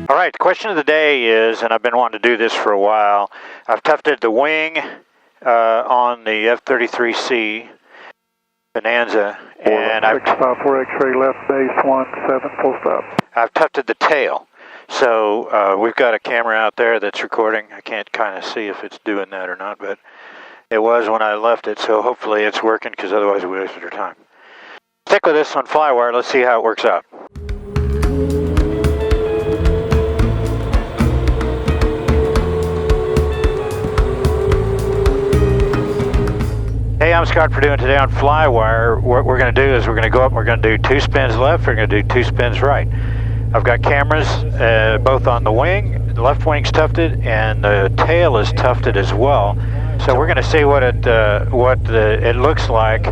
All right, the question of the day is, and I've been wanting to do this for a while, I've tufted the wing on the F33C Bonanza, and I've 654 X-ray left base 17 full stop. I've tufted the tail. So we've got a camera out there that's recording. I can't kind of see if it's doing that or not, but it was when I left it, so hopefully it's working, because otherwise we wasted our time. Stick with this on Flywire. Let's see how it works out. Hey, I'm Scott Perdue, and today on Flywire, what we're going to do is we're going to go up, we're going to do 2 spins left, we're going to do 2 spins right. I've got cameras both on the wing, the left wing's tufted, and the tail is tufted as well. So we're going to see what it looks like,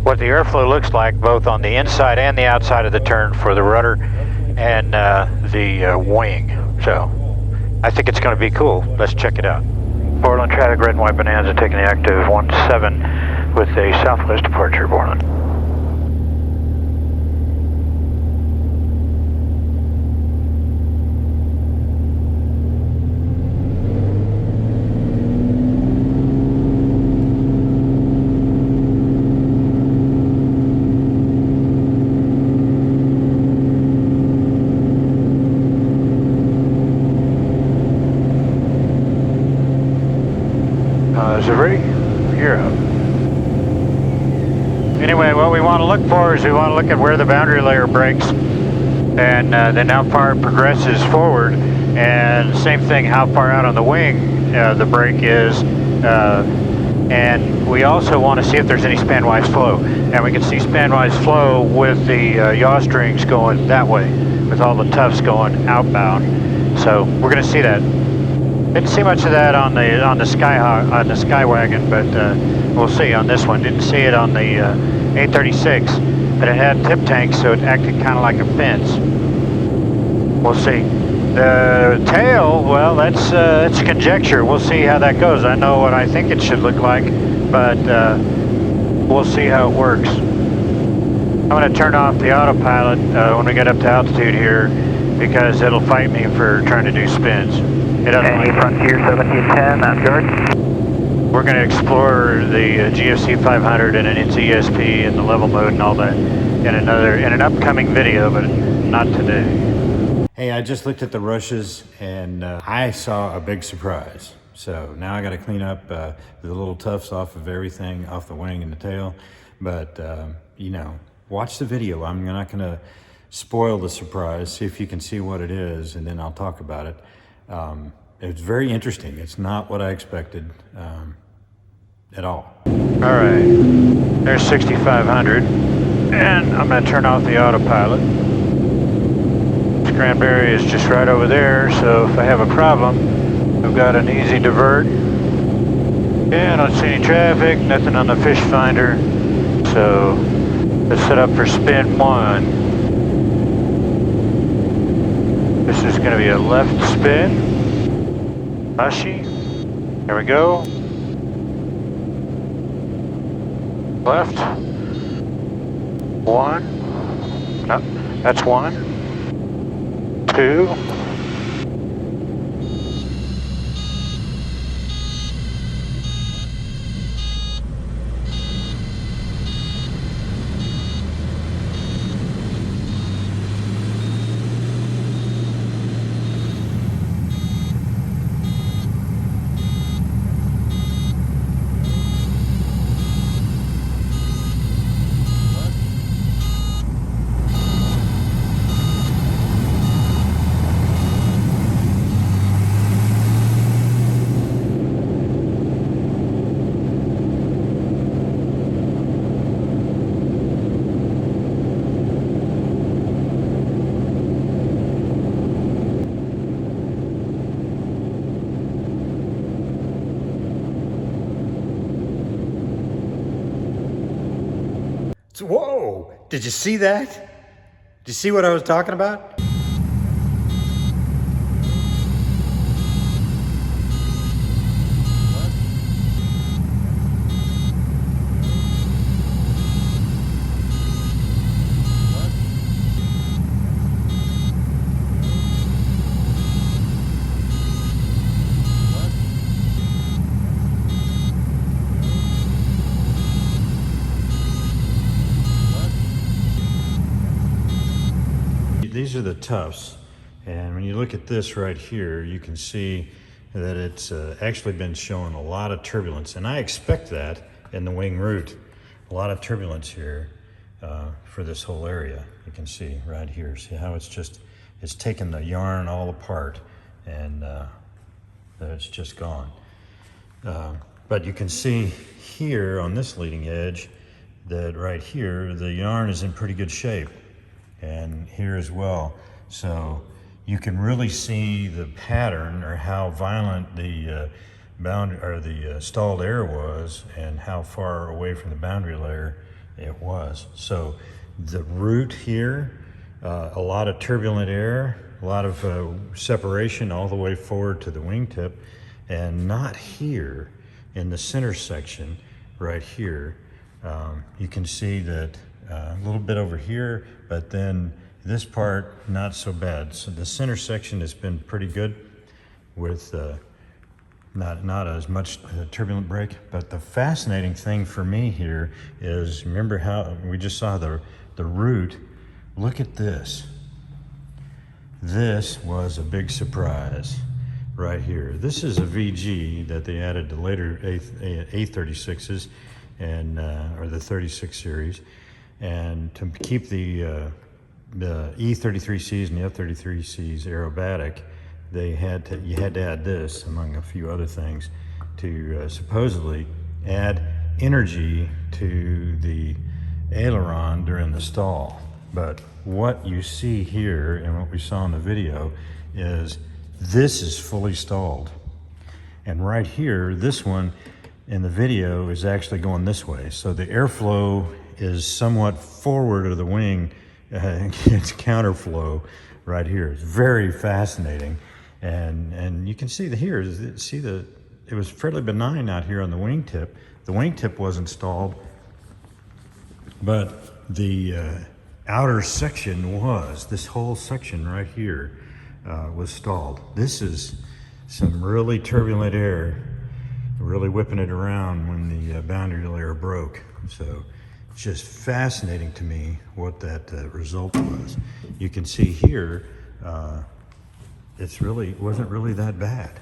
what the airflow looks like, both on the inside and the outside of the turn for the rudder and the wing. So I think it's going to be cool. Let's check it out. Portland traffic, red and white Bonanza taking the active 17 with a southwest departure, Portland. Is it ready? You're up. Anyway, what we want to look for is we want to look at where the boundary layer breaks, and then how far it progresses forward, and same thing, how far out on the wing the break is, and we also want to see if there's any spanwise flow, and we can see spanwise flow with the yaw strings going that way, with all the tufts going outbound. So we're going to see that. Didn't see much of that on the Skywagon, but we'll see on this one. Didn't see it on the A36, but it had tip tanks, so it acted kind of like a fence. We'll see. The tail, well, that's conjecture. We'll see how that goes. I know what I think it should look like, but we'll see how it works. I'm going to turn off the autopilot when we get up to altitude here, because it'll fight me for trying to do spins. It doesn't like Frontier 1710, I'm George. We're going to explore the GFC 500 and its ESP and the level mode and all that in an upcoming video, but not today. Hey, I just looked at the rushes and I saw a big surprise. So now I got to clean up the little tufts off of everything, off the wing and the tail. But you know, watch the video. I'm not going to spoil the surprise. See if you can see what it is, and then I'll talk about it. It's very interesting. It's not what I expected at all. All right, there's 6500, and I'm going to turn off the autopilot. Cranberry is just right over there, so if I have a problem, I've got an easy divert. Yeah, I don't see any traffic, nothing on the fish finder, so let's set up for spin 1. This is going to be a left spin. Mushy. There we go. Left. 1. No, that's 1. 2. Whoa! Did you see that? Did you see what I was talking about? these are the tufts. And when you look at this right here, you can see that it's actually been showing a lot of turbulence. And I expect that in the wing root. A lot of turbulence here for this whole area. You can see right here. See how it's taken the yarn all apart, and it's just gone. But you can see here on this leading edge that right here, the yarn is in pretty good shape, and here as well. So you can really see the pattern, or how violent the stalled air was, and how far away from the boundary layer it was. So the root here, a lot of turbulent air, a lot of separation all the way forward to the wingtip, and not here in the center section right here. You can see that a little bit over here, but then this part not so bad. So the center section has been pretty good with not as much turbulent break. But the fascinating thing for me here is, remember how we just saw the root? Look at this. This was a big surprise right here. This is a VG that they added to later A36s, and or the 36 series, and to keep the E33Cs and the F33Cs aerobatic, you had to add this, among a few other things, to supposedly add energy to the aileron during the stall. But what you see here and what we saw in the video is this is fully stalled. And right here, this one in the video is actually going this way. So the airflow is somewhat forward of the wing. It's counterflow right here. It's very fascinating. And you can see here, it was fairly benign out here on the wingtip. The wingtip wasn't stalled, but the outer section was. This whole section right here was stalled. This is some really turbulent air, really whipping it around when the boundary layer broke. So it's just fascinating to me what that result was. You can see here, it wasn't really that bad,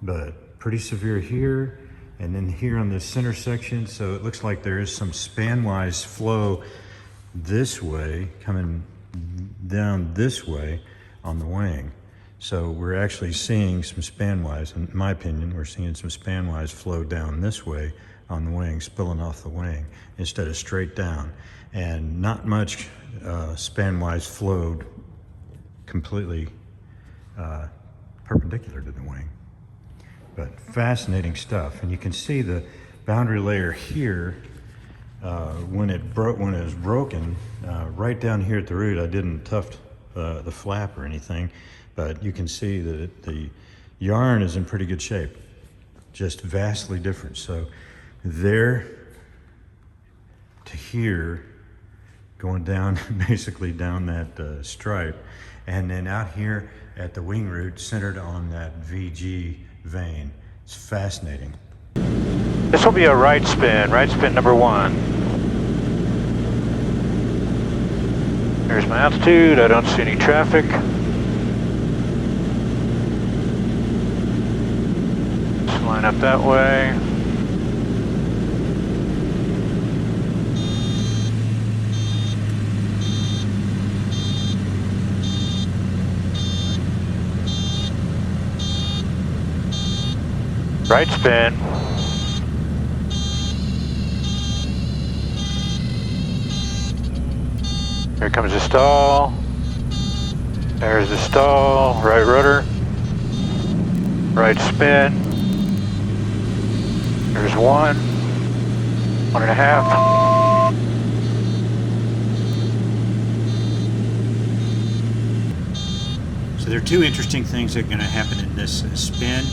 but pretty severe here, and then here on the center section. So it looks like there is some span-wise flow this way, coming down this way on the wing. So we're actually seeing some span-wise, in my opinion, we're seeing some span-wise flow down this way on the wing, spilling off the wing instead of straight down. And not much span-wise flowed completely perpendicular to the wing. But fascinating stuff. And you can see the boundary layer here, when it was broken, right down here at the root. I didn't tuft the flap or anything, but you can see that the yarn is in pretty good shape, just vastly different. So there to here, going down, basically down that stripe, and then out here at the wing root, centered on that VG vein. It's fascinating. This will be a right spin number 1. There's my altitude. I don't see any traffic. Let's line up that way. Right spin. Here comes the stall. There's the stall. Right rudder. Right spin. There's 1. 1.5. So there are two interesting things that are going to happen in this spin.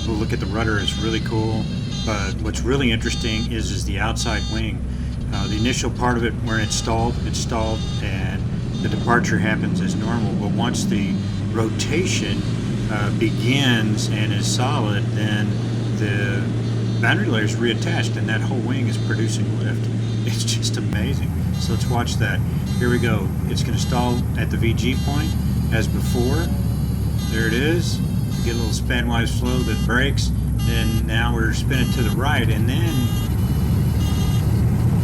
We'll look at the rudder. It's really cool, but what's really interesting is the outside wing. The initial part of it, where it's stalled, and the departure happens as normal. But once the rotation begins and is solid, then the boundary layer is reattached, and that whole wing is producing lift. It's just amazing. So let's watch that. Here we go. It's going to stall at the VG point as before. There it is. We get a little span-wise flow that breaks. Then now we're spinning to the right, and then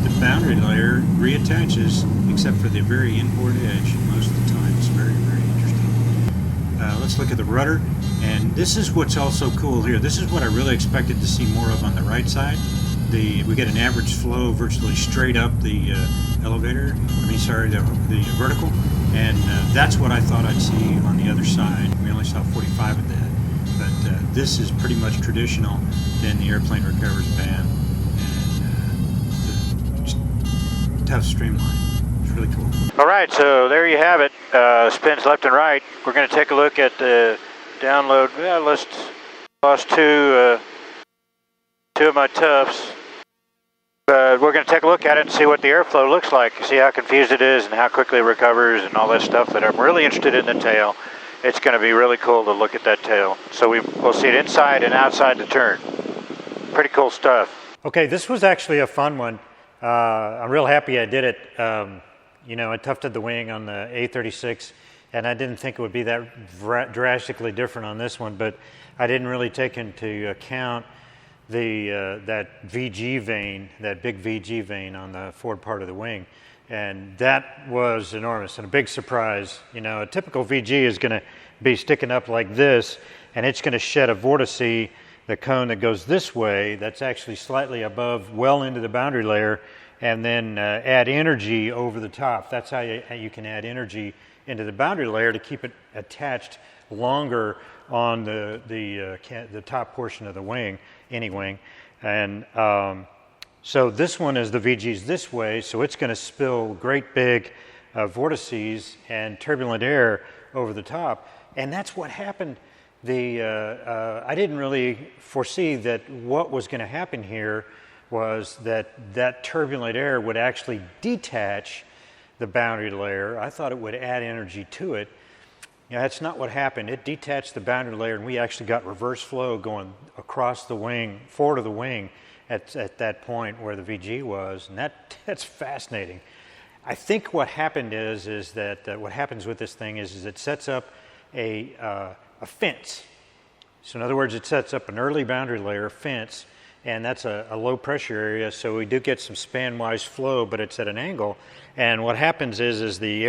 the boundary layer reattaches, except for the very inboard edge most of the time. It's very, very interesting. Let's look at the rudder, and this is what's also cool here. This is what I really expected to see more of on the right side. We get an average flow virtually straight up the elevator. The vertical, and that's what I thought I'd see on the other side. We only saw 45 of that, but this is pretty much traditional. Then the airplane recovers, bam, and tough streamline. It's really cool. All right, so there you have it. Spins left and right. We're going to take a look at the download. Lost two of my tufts. But we're going to take a look at it and see what the airflow looks like, see how confused it is and how quickly it recovers and all that stuff that I'm really interested in the tail. It's going to be really cool to look at that tail. So we'll see it inside and outside the turn. Pretty cool stuff. Okay, this was actually a fun one. I'm real happy I did it. I tufted the wing on the A36, and I didn't think it would be that drastically different on this one, but I didn't really take into account that VG vane, that big VG vane on the forward part of the wing, and that was enormous and a big surprise. A typical VG is going to be sticking up like this, and it's going to shed a vortice, the cone that goes this way, that's actually slightly above, well into the boundary layer, and then add energy over the top. That's how you can add energy into the boundary layer to keep it attached longer on the top portion of the wing, any wing. And so this one is the VG's this way, so it's going to spill great big vortices and turbulent air over the top. And that's what happened. I didn't really foresee that what was going to happen here was that turbulent air would actually detach the boundary layer. I thought it would add energy to it. That's not what happened. It detached the boundary layer, and we actually got reverse flow going across the wing, forward of the wing at that point where the VG was, and that's fascinating. I think what happened is that what happens with this thing is it sets up a fence. So in other words, it sets up an early boundary layer fence, and that's a low pressure area, so we do get some span-wise flow, but it's at an angle. And what happens is the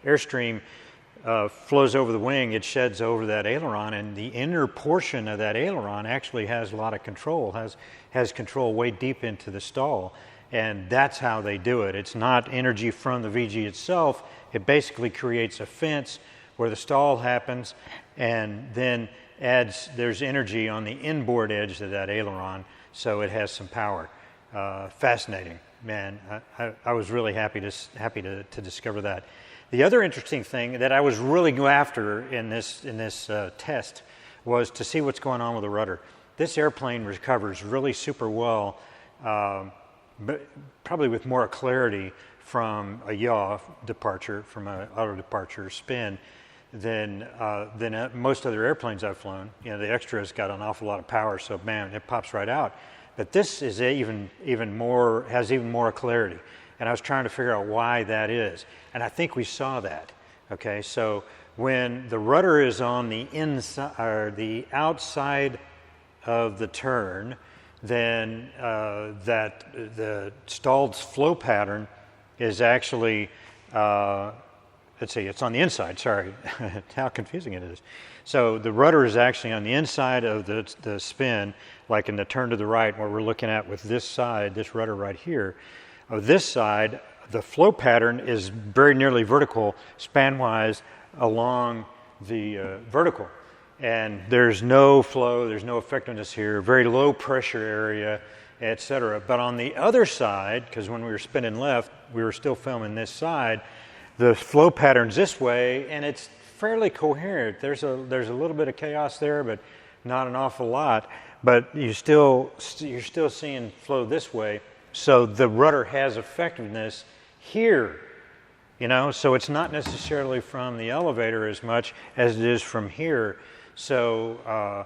airstream flows over the wing, it sheds over that aileron, and the inner portion of that aileron actually has a lot of control, has control way deep into the stall, and that's how they do it. It's not energy from the VG itself. It basically creates a fence where the stall happens, and then there's energy on the inboard edge of that aileron, so it has some power. Fascinating, man. I was really happy to discover that. The other interesting thing that I was really go after in this test was to see what's going on with the rudder. This airplane recovers really super well, but probably with more clarity from a yaw departure, from an auto departure spin, than most other airplanes I've flown. The extra's got an awful lot of power, so man, it pops right out. But this is even more, has even more clarity. And I was trying to figure out why that is. And I think we saw that. Okay, so when the rudder is on the inside or the outside of the turn, then the stalled flow pattern is actually, let's see, it's on the inside, sorry, how confusing it is. So the rudder is actually on the inside of the spin, like in the turn to the right, where we're looking at with this side, this rudder right here. Of this side, the flow pattern is very nearly vertical, span-wise, along the vertical. And there's no flow, there's no effectiveness here, very low pressure area, etc. But on the other side, because when we were spinning left, we were still filming this side, the flow pattern's this way, and it's fairly coherent. There's a little bit of chaos there, but not an awful lot. But you're still seeing flow this way. So the rudder has effectiveness here, so it's not necessarily from the elevator as much as it is from here. So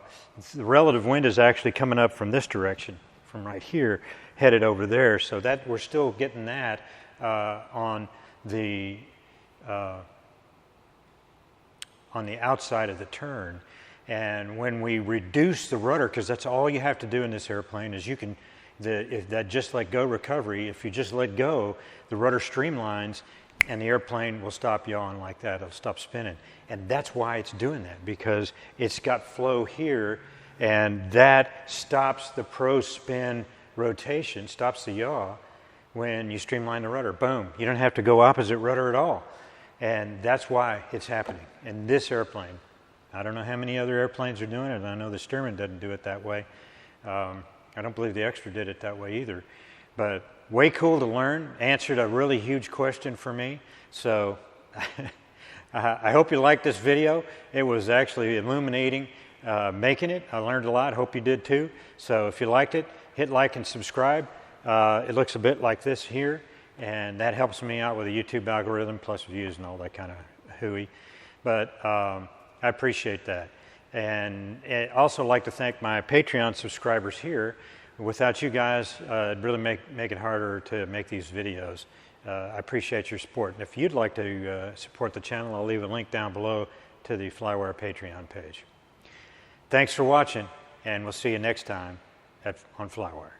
the relative wind is actually coming up from this direction, from right here. headed over there. So that we're still getting that on the outside of the turn. And when we reduce the rudder, because that's all you have to do in this airplane, is you can, if that just let go recovery, if you just let go, the rudder streamlines and the airplane will stop yawing like that. It'll stop spinning. And that's why it's doing that, because it's got flow here, and that stops the pro-spin rotation, stops the yaw when you streamline the rudder. Boom. You don't have to go opposite rudder at all. And that's why it's happening in this airplane. I don't know how many other airplanes are doing it. I know the Stearman doesn't do it that way. I don't believe the Extra did it that way either. But way cool to learn. Answered a really huge question for me. So I hope you liked this video. It was actually illuminating making it. I learned a lot. Hope you did too. So if you liked it, hit like and subscribe. It looks a bit like this here, and that helps me out with the YouTube algorithm, plus views and all that kind of hooey. But I appreciate that. And I'd also like to thank my Patreon subscribers here. Without you guys, it'd really make it harder to make these videos. I appreciate your support. And if you'd like to support the channel, I'll leave a link down below to the Flywire Patreon page. Thanks for watching, and we'll see you next time on Flywire.